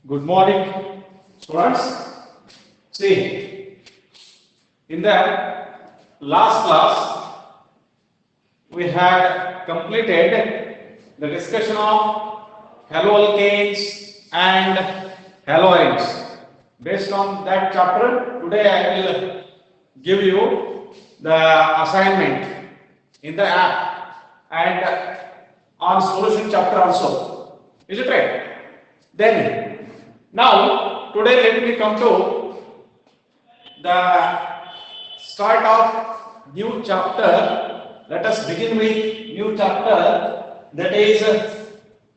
Good morning, students. See, in the last class, we had completed the discussion of haloalkanes and haloids. Based on that chapter, today I will give you the assignment in the app and on solution chapter also. Is it right? Then, now today let me come to the start of new chapter. Let us begin with new chapter, that is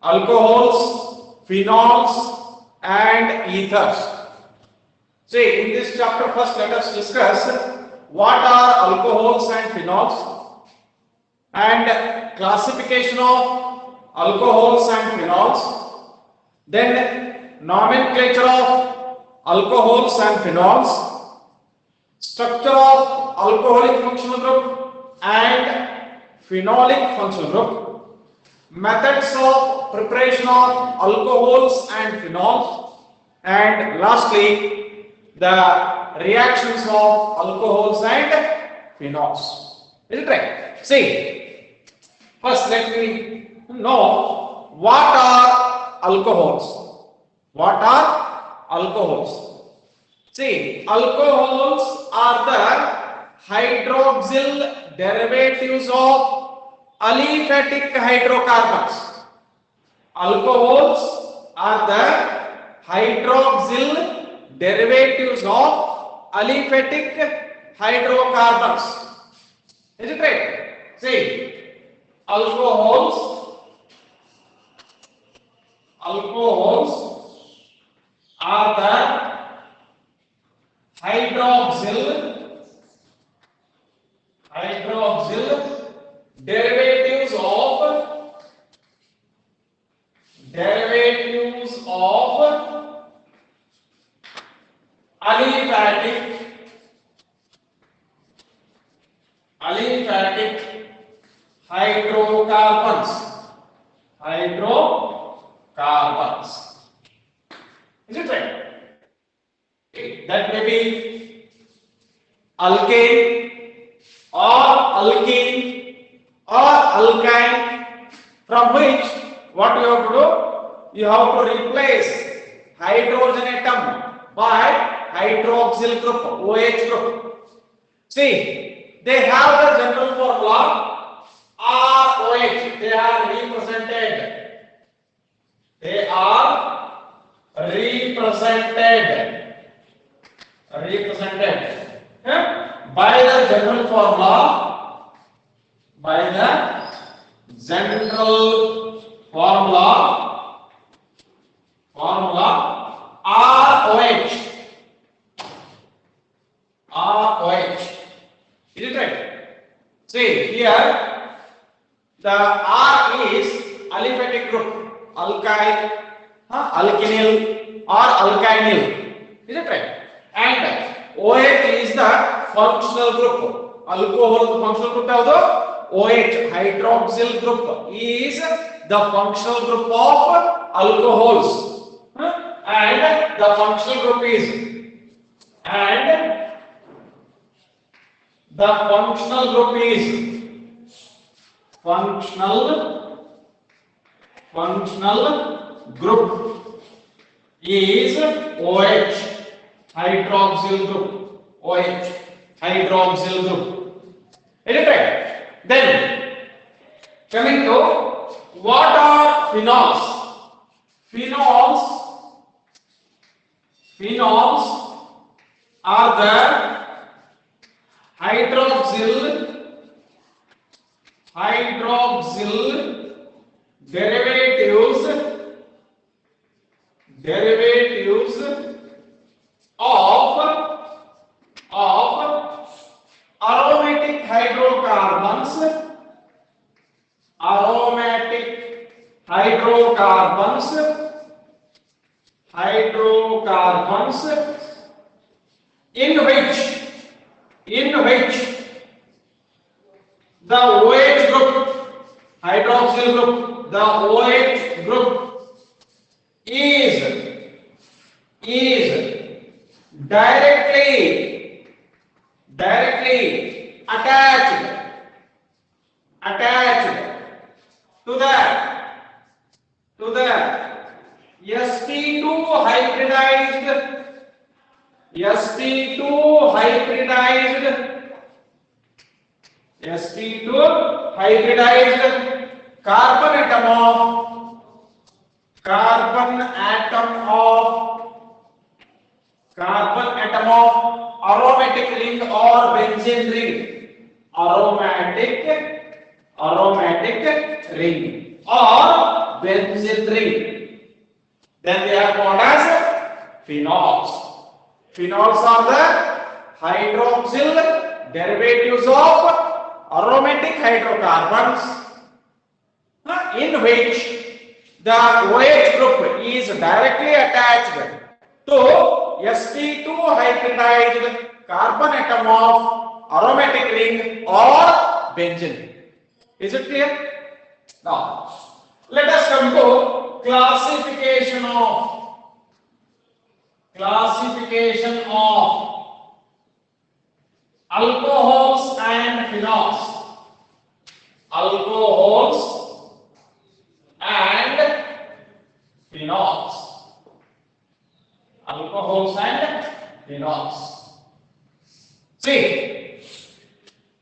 alcohols, phenols and ethers. See, in this chapter first let us discuss what are alcohols and phenols and classification of alcohols and phenols. Then nomenclature of alcohols and phenols, structure of alcoholic functional group and phenolic functional group, methods of preparation of alcohols and phenols, and lastly the reactions of alcohols and phenols. Is it right? See, first let me know what are alcohols. What are alcohols? See, alcohols are the hydroxyl derivatives of aliphatic hydrocarbons. Alcohols are the hydroxyl derivatives of aliphatic hydrocarbons. Is it right? See, alcohols are the hydroxyl derivatives of aliphatic hydrocarbons. Is it right? That may be alkane or alkene or alkyne, from which what you have to do? You have to replace hydrogen atom by hydroxyl group, OH group. See, they have the general formula ROH. They are represented. They are represented by the general formula, ROH. Is it right? See here, the R is aliphatic group, alkyl, alkenyl or alkynyl. Is it right? And OH is the functional group. Alcohol functional group ಯಾವುದು? OH, hydroxyl group is the functional group of alcohols. And the functional group is functional group is OH, hydroxyl group. OH, hydroxyl group. Is it right? Then coming to what are phenols? Phenols are the hydroxyl derivatives of aromatic hydrocarbons in which the OH group, hydroxyl group, the OH group is directly attached to the sp2 hybridized carbon atom of aromatic ring or benzene ring, aromatic ring or benzene ring, then they are called as phenols. Phenols are the hydroxyl derivatives of aromatic hydrocarbons in which the OH group is directly attached to sp2 hybridized carbon atom of aromatic ring or benzene. Is it clear? Now, let us come to classification of alcohols and phenols. Alcohols and phenols. See,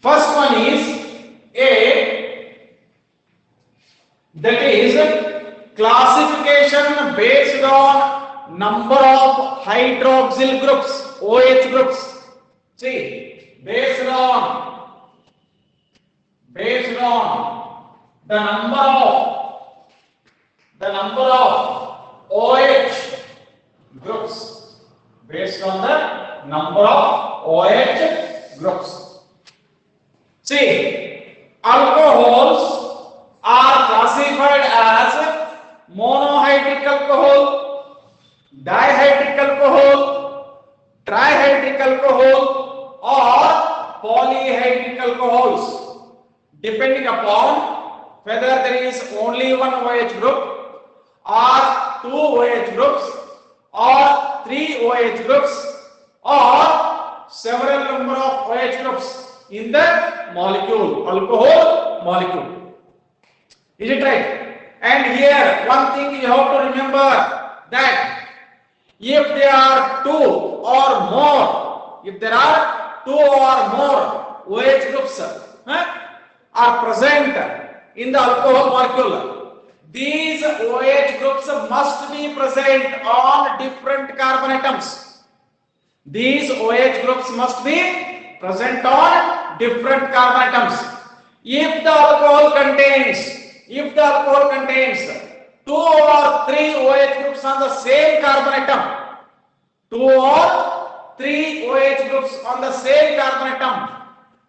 first one is that is classification based on number of hydroxyl groups, OH groups. See, based on the number of OH groups, based on the number of OH groups. See, alcohols are classified as monohydric alcohol, dihydric alcohol, trihydric alcohol or polyhydric alcohols, depending upon whether there is only one OH group or two OH groups or three OH groups or several number of OH groups in the molecule, alcohol molecule. Is it right? And here one thing you have to remember, that if there are two or more OH groups are present in the alcohol molecule, these OH groups must be present on different carbon atoms. These OH groups must be present on different carbon atoms. If the alcohol contains two or three OH groups on the same carbon atom,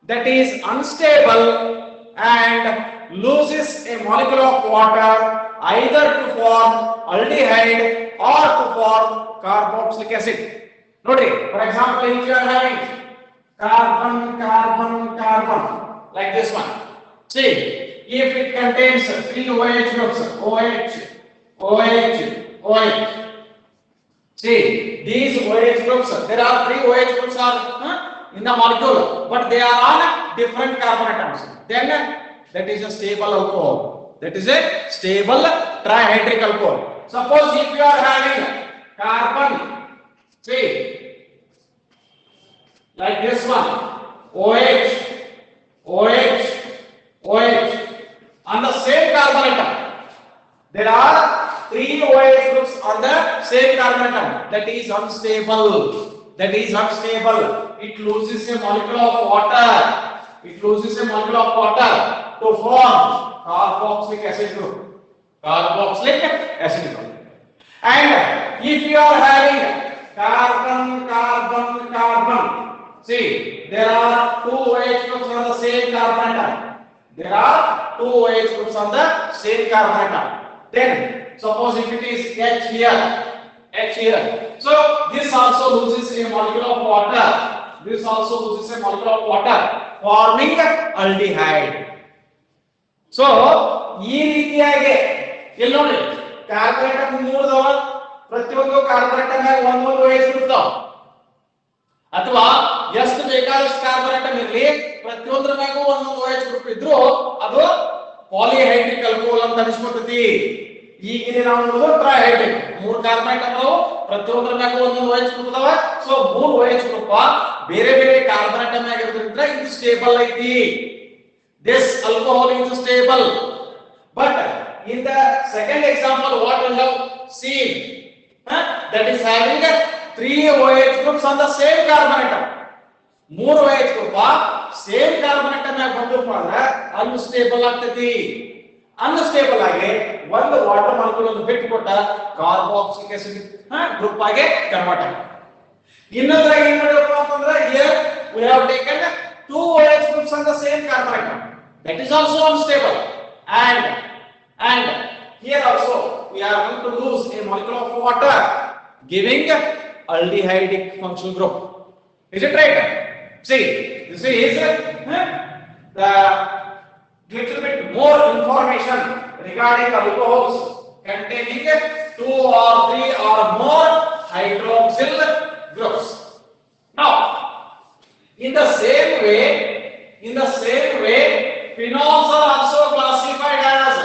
that is unstable and loses a molecule of water either to form aldehyde or to form carboxylic acid. Note, for example, if you are having carbon like this one, see, if it contains three OH groups, OH, see, these OH groups, there are three OH groups are in the molecule, but they are on different carbon atoms. Then that is a stable alcohol. That is a stable trihydric alcohol. Suppose if you are having carbon, see, like this one, OH, on the same carbon atom. There are three OH groups on the same carbon atom. That is unstable. It loses a molecule of water. To form carboxylic acid group. And if you are having carbon, see, there are two OH groups on the same carbon atom. Then suppose if it is H here, so this also loses a molecule of water. Forming aldehyde. So ಈ ರೀತಿಯಾಗಿ ಇಲ್ಲಿ ನೋಡಿ carbon atom ಮೂರು ಅದಾವ, ಪ್ರತಿಯೊಂದು carbon atom ಗೆ ಒಂದೊಂದು OH group ಅದಾವ. ಅಥವಾ ಎಷ್ಟು ಬೇಕಾದಷ್ಟು ಕಾರ್ಬನ್ ಆಟಮ್ ಇರಲಿ ಪ್ರತಿಯೊಂದರ ಮ್ಯಾಗೂ ಒಂದೊಂದು OH ಗ್ರೂಪ್ ಇದ್ರೂ ಅದು ಪಾಲಿಹೈಡ್ರಿಕ್ ಆಲ್ಕೋಹಾಲ್ ಅಂತ ಅನಿಸ್ಕೊತೈತಿ. ಈಗ ಇಲ್ಲಿ ನಾವು ನೋಡೋದು ಟ್ರೈಹೈಡ್ರಿಕ್, 3 ಕಾರ್ಬನ್ ಆಟಮ್ ಅದಾವು, ಪ್ರತಿಯೊಂದರ ಮ್ಯಾಗೂ ಒಂದೊಂದು OH ಗ್ರೂಪ್ ಅದಾವ. ಸೊ 3 OH ಗ್ರೂಪ್ ಬೇರೆ ಬೇರೆ ಕಾರ್ಬನ್ ಆಟಮ್ ಮ್ಯಾಗ ಇರೋದ್ರಿಂದ ಇದು ಸ್ಟೇಬಲ್ ಐತಿ. This alcohol is stable. But in the second example, what we have seen, that is having 3 OH groups on the same carbon atom. 3 OH group same carbon atom ನ್ಯಾಗ ಬಂದಪ್ಪ ಅಂದ್ರೆ unstable ಆಗ್ತೈತಿ. Unstable ಆಗಿ ಒಂದು water molecule ಅನ್ನು ಬಿಟ್ಟು ಕೊಟ್ಟ carboxylic acid group ಆಗಿ convert ಆಗುತ್ತೆ. ಇನ್ನೊಂದ್ರಾಗ ಏನ್ ಮಾಡಿರಪ್ಪ ಅಂತಂದ್ರೆ here we have taken 2 OH groups on the same carbon atom. That is also unstable. And here also we are going to lose a molecule of water, giving aldehydic functional group. Is it right? See, this is the little bit more information regarding alcohols containing 2 or 3 or more hydroxyl groups. Now, in the same way, phenols are also classified as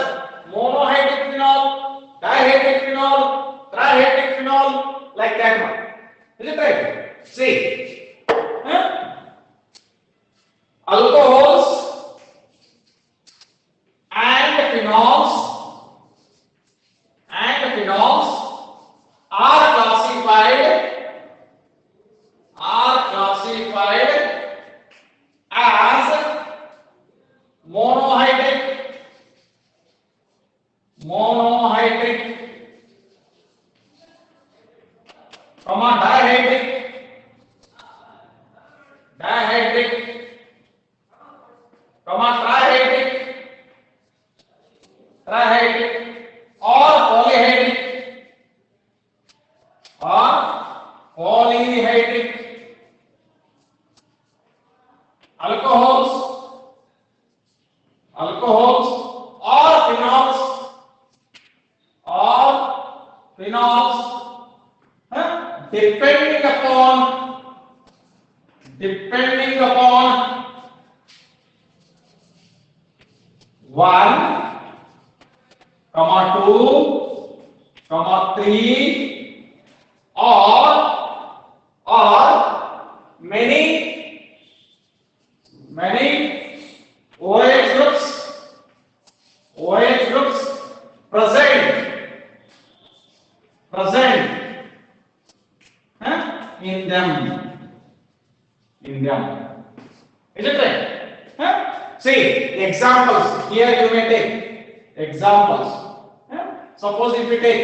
monohydric phenol, dihydric phenol, trihydric phenol, like that one. Is it right? See, alcohols and phenols are classified as monohydric, dihydric, trihydric, or polyhydric, alcohols or phenols, depending upon 1, 2, 3 or many OH groups present in them. Is it right? See examples. Here you may take examples. Suppose if you take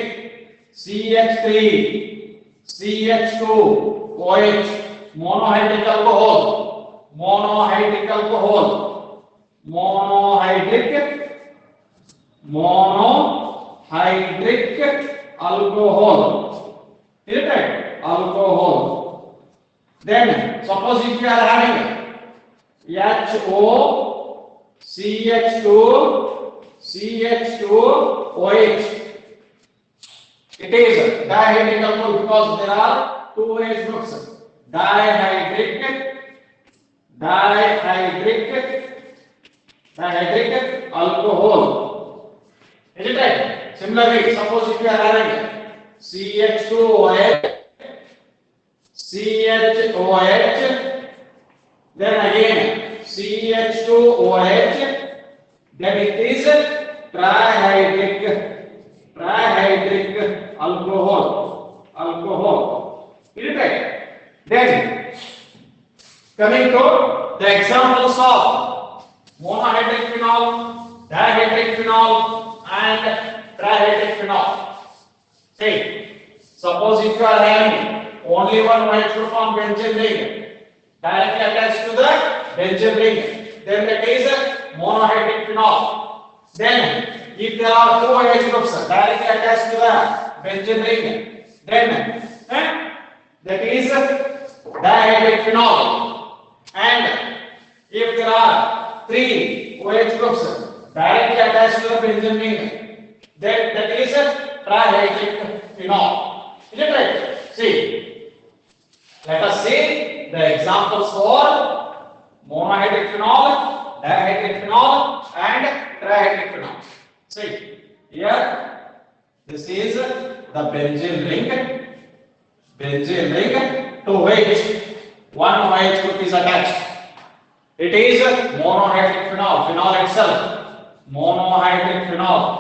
CH3, CH2, OH, monohydric alcohol, monohydric alcohol. Is it right? Alcohol. Then suppose if you are having HO, CH2, OH, it is dihydric alcohol because there are 2 OH groups. Dihydric alcohol. Is it right? Similarly, suppose if you are having CH2OH, then again CH2OH, then it is trihydric alcohol. Is it right? Then coming to the examples of monohydric phenol, dihydric phenol and trihydric phenol. See, suppose if you are having only one OH group on benzene ring directly attached to the benzene ring, then that is monohydric phenol. Then if there are 2 OH groups directly attached to the benzene ring, then that is dihydric phenol. And if there are 3 OH groups directly attached to the benzene ring, then that is trihydric phenol. Is it right? See, let us see the examples for monohydric phenol, dihydric phenol, and trihydric phenol. See here, this is the benzene ring to which one OH group is attached. It is monohydric phenol, phenol itself, monohydric phenol,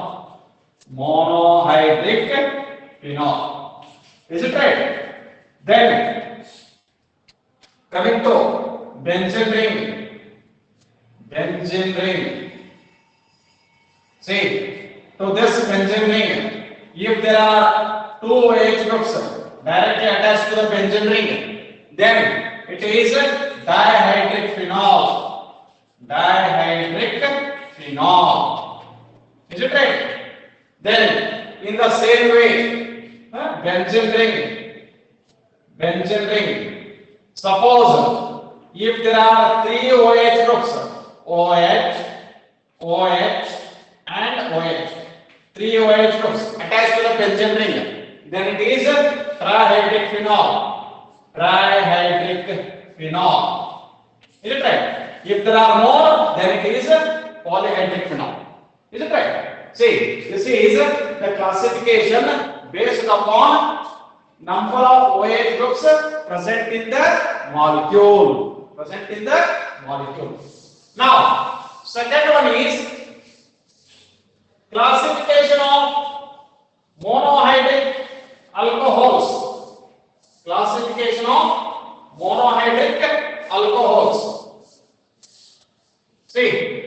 Is it right? Then coming to benzene ring. See, to this benzene ring, if there are two OH groups directly attached to the benzene ring, then it is dihydric phenol. Is it right? Then in the same way, benzene ring. Suppose if there are three OH groups, OH and OH, three OH groups attached to the benzene ring, then it is trihydric phenol. Is it right? If there are more, then it is polyhydric phenol. Is it right? See, this is the classification based upon number of OH groups present in the molecule. Now, second one is classification of monohydric alcohols. See,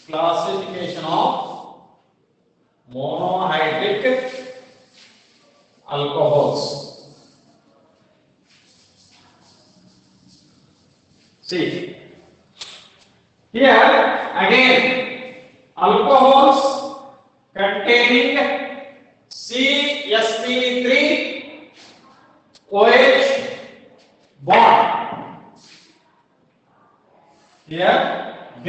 classification of monohydric alcohols. See, here again, alcohols containing CsP3 OH bond. Here B.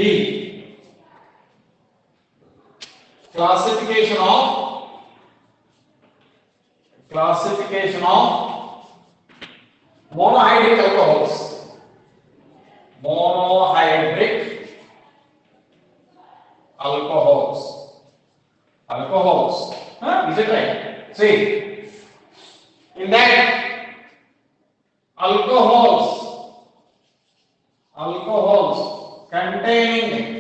Classification of monohydric alcohols. Is it right? See, in that alcohols containing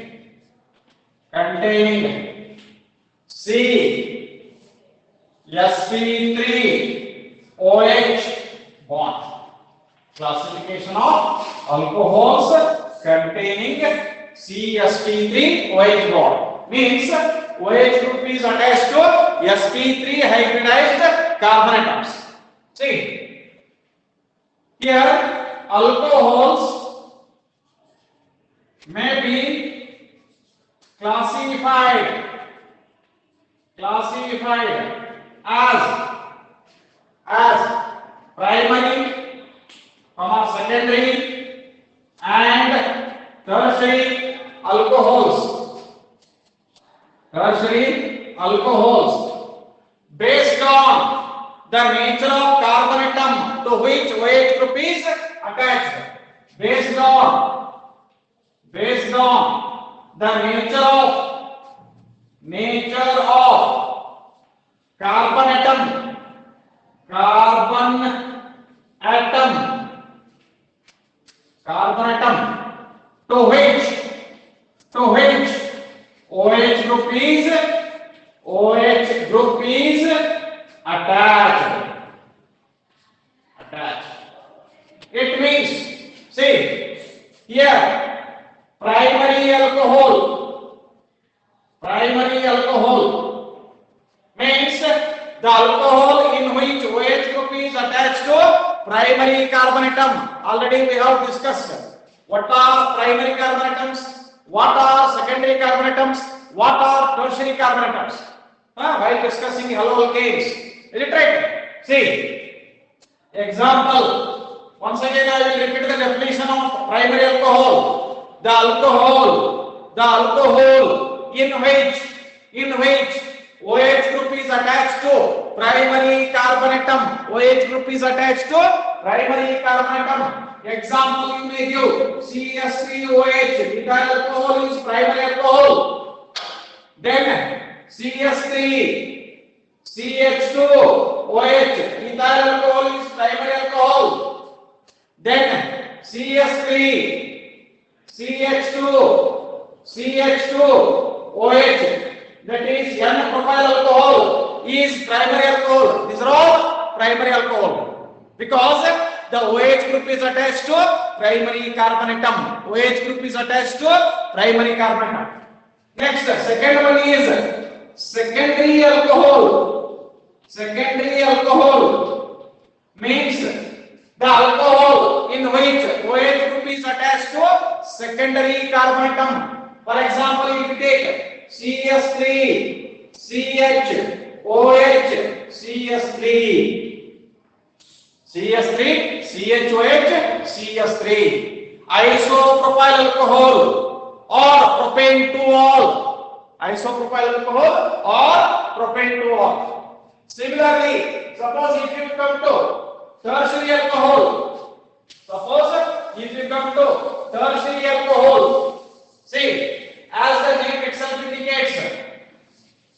CsP3 OH bond. Classification of alcohols containing CsP3 OH bond means OH group is attached to sp3 hybridized carbon atoms. See, here alcohols may be classified as primary, secondary and tertiary alcohols. Based on the nature of carbon atom to which OH group is attached. Based on the nature of carbon atom to which OH group is attached. It means, see, here primary alcohol means the alcohol in which OH group is attached to primary carbon atom. Already we have discussed what are primary carbon atoms, what are secondary carbon atoms, what are tertiary carbon atoms while discussing haloalkanes. Is it right? See, example Once again, I will repeat the definition of primary alcohol. The alcohol in which OH group is attached to primary carbonatum. OH group is attached to primary carbonatum. Example you may give CH3OH. Ethyl alcohol is primary alcohol. Then CH3, CH2OH. Ethyl alcohol is primary alcohol. Then CH3, CH2, CH2OH. That is N-propyl alcohol is primary alcohol. These are all primary alcohol because the OH group is attached to primary carbonatum. OH group is attached to primary carbonatum. Next, second one is secondary alcohol. Secondary alcohol means the alcohol in which OH group is attached to secondary carbonatum. For example, if you take CH3, CH, OH, CH3, CH3, CHOH, CH3. Isopropyl alcohol or propane 2-ol. Isopropyl alcohol or propane 2-ol. Similarly, suppose if you come to tertiary alcohol. Suppose if you come to tertiary alcohol. See, as the name itself indicates,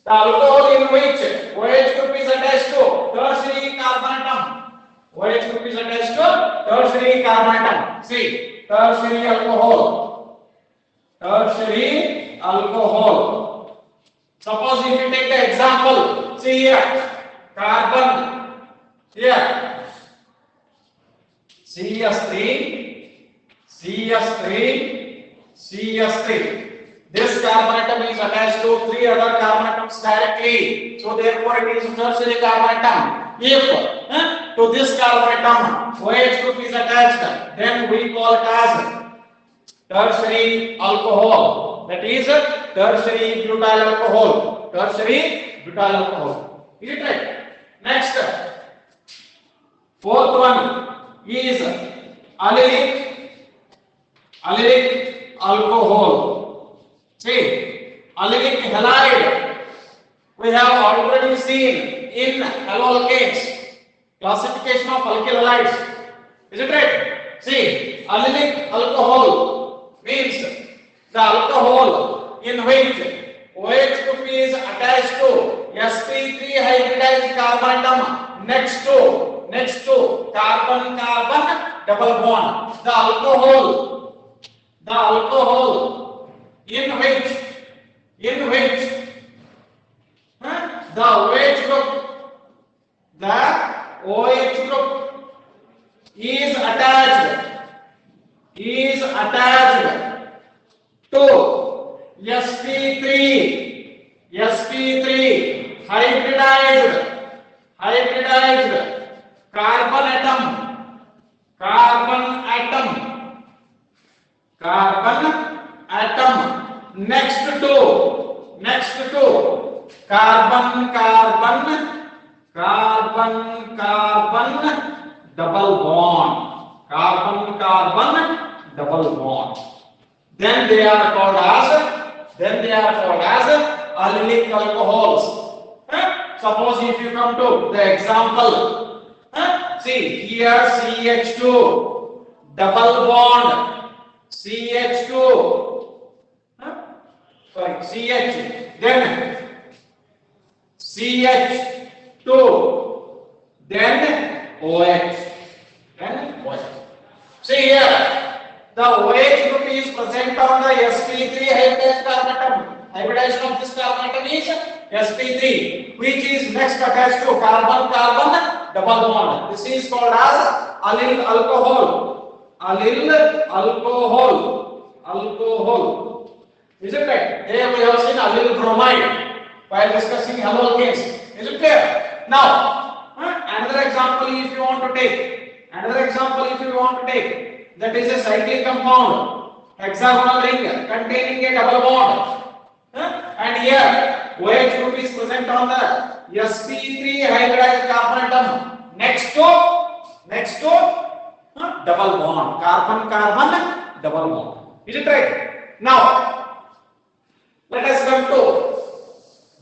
the alcohol in which OH group is attached to tertiary carbonatum. OH group is attached to tertiary carbonatum. See, tertiary alcohol. Tertiary alcohol. Suppose if you take the example, see here, carbon, here, CH3, CH3, CH3. This carbonatum is attached to three other carbonatoms directly, so therefore it is tertiary carbonatum. If to this carbonatum OH group is attached, then we call it as tertiary alcohol. That is tertiary butyl alcohol. Tertiary butyl alcohol. Is it right? Next, fourth one is allylic alcohol. See, allylic halide we have already seen in haloalkanes. Classification of alkyl halides. Is it right? See, allylic alcohol means the alcohol in which OH group is attached to sp3 hybridized carbonatum next to carbon-carbon double bond. The alcohol in which the OH group is attached to sp3 hybridized carbon atom next to carbon-carbon double bond. Then they are called as allylic alcohols. Suppose if you come to the example, see here CH2 double bond CH2, CH, then CH2, then OH, See here, the OH group is present on the sp3 hybridized carbonatum. Hybridization of this carbonatum is sp3, which is next attached to carbon-carbon double bond. This is called as allyl alcohol. Is it right? Here we have seen allyl bromide while discussing haloalkanes. Is it clear? Now, another example if you want to take. That is a cyclic compound, hexagonal ring containing a double bond. And here OH group is present on the sp3 hybridized carbonatum next to double bond. Carbon carbon double bond. Is it right? Now let us come to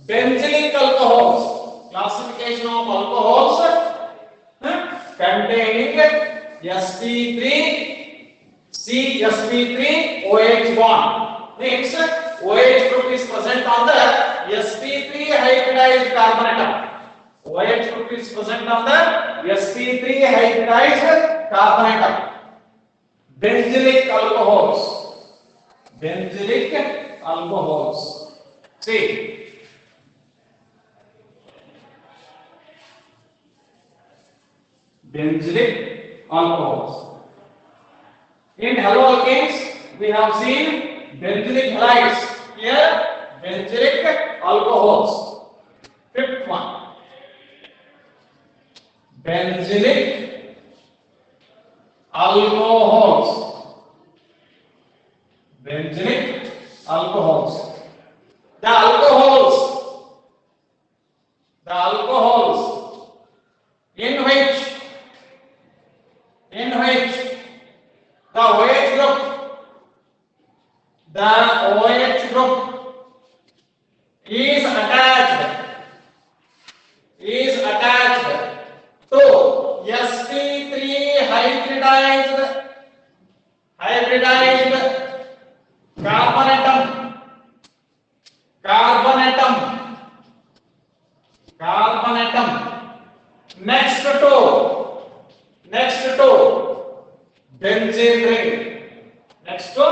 benzylic alcohols. Classification of alcohols containing sp3 CsP3 OH bond. Means OH group is present on the sp3 hybridized carbon atom. OH group is present on the sp3 hybridized carbon atom. Benzylic alcohols. Benzylic alcohols. See. Benzylic alcohols. In haloalkanes, we have seen benzylic halides. Here, benzylic alcohols. Fifth one. Benzylic alcohols. Benzylic alcohols. The alcohols in which the OH group is attached to sp3 hybridized carbon atom next to benzene ring. Next to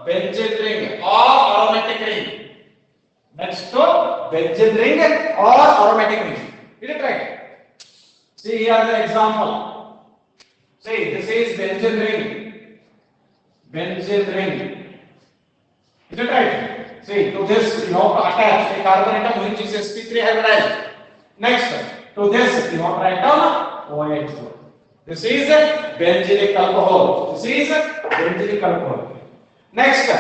benzene ring or aromatic ring. Next to benzene ring or aromatic ring. Is it right? See here the example. See, this is benzene ring. Benzene ring. Is it right? See, to this you have to attach a carbon atom which is sp3 hybridized. Next, to this you have to write down OH group. This is a benzylic alcohol. Next,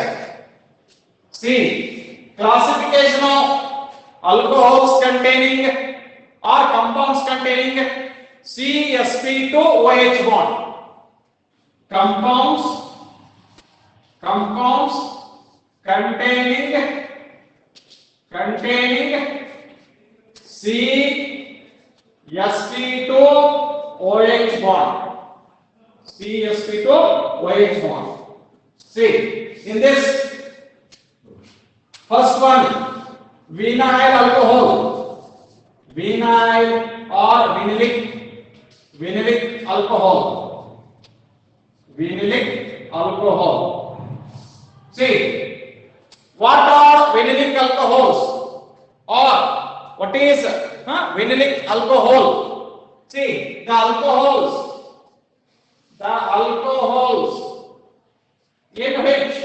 see, classification of alcohols containing or compounds containing CsP2 OH bond. Compounds containing CsP2 OH bond. CsP2 OH bond. See, in this first one, vinyl alcohol, vinyl or vinylic alcohol, vinylic alcohol. See, what are vinylic alcohols or what is vinylic alcohol? See, the alcohols in which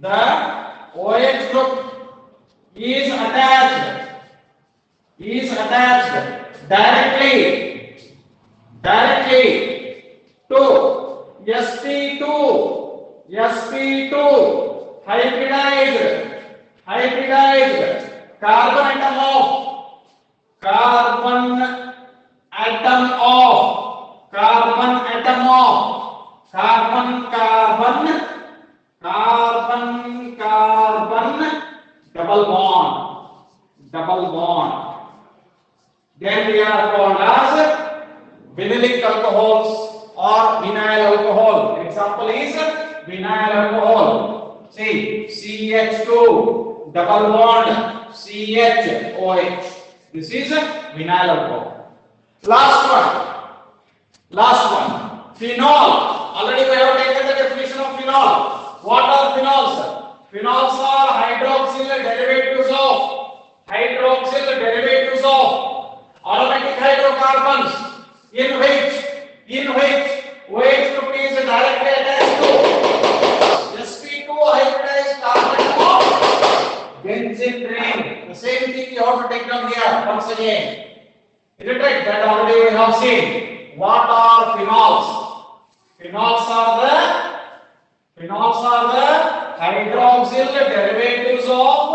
the OH group is attached directly to sp2 hybridized carbon atom double bond. Then we are called as vinylic alcohols or vinyl alcohol. Example is vinyl alcohol. See, CH2 double bond CHOH. This is vinyl alcohol. Last one. Phenol. Already we have taken the definition of phenol. What are phenols? Phenols are hydroxyl derivatives of aromatic hydrocarbons in which OH group is directly attached to sp2 hybridized carbon of benzene ring. The same thing you have to take down here once again. Is it right? That already we have seen. What are phenols? Phenols are the hydroxyl derivatives of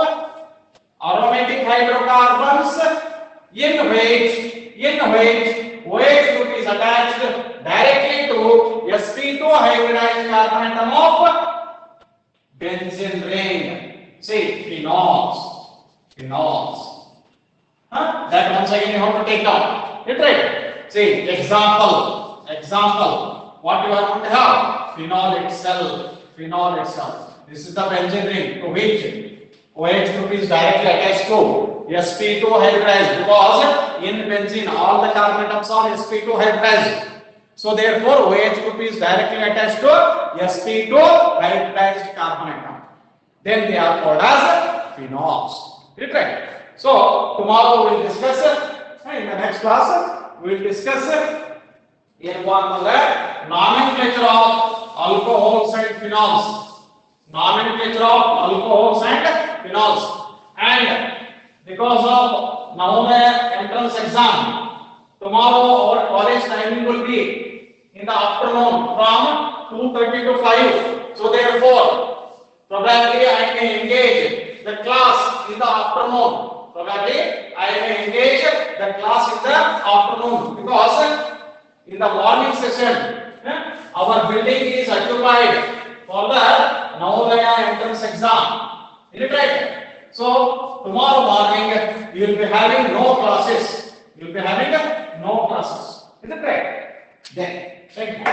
aromatic hydrocarbons in which OH group is attached directly to sp2 hybridized carbon atom of benzene ring. See, phenols. That once again you have to take down. Get right? See, example. What you are going to have? Phenol itself. This is the benzene ring to which OH group is directly attached to sp2 hybridized, because in benzene all the carbon atoms are sp2 hybridized. So therefore OH group is directly attached to sp2 hybridized carbon atom. Then they are called as phenols. Right? So tomorrow we will discuss in the next class we will discuss in one of the nomenclature of alcohols and phenols. And because of November entrance exam, tomorrow our college timing will be in the afternoon from 2:30 to 5. So therefore, probably I may engage the class in the afternoon. Because in the morning session, our building is occupied for the Navodaya entrance exam. Is it right? So tomorrow morning you will be having no classes. Is it right? Then, thank you.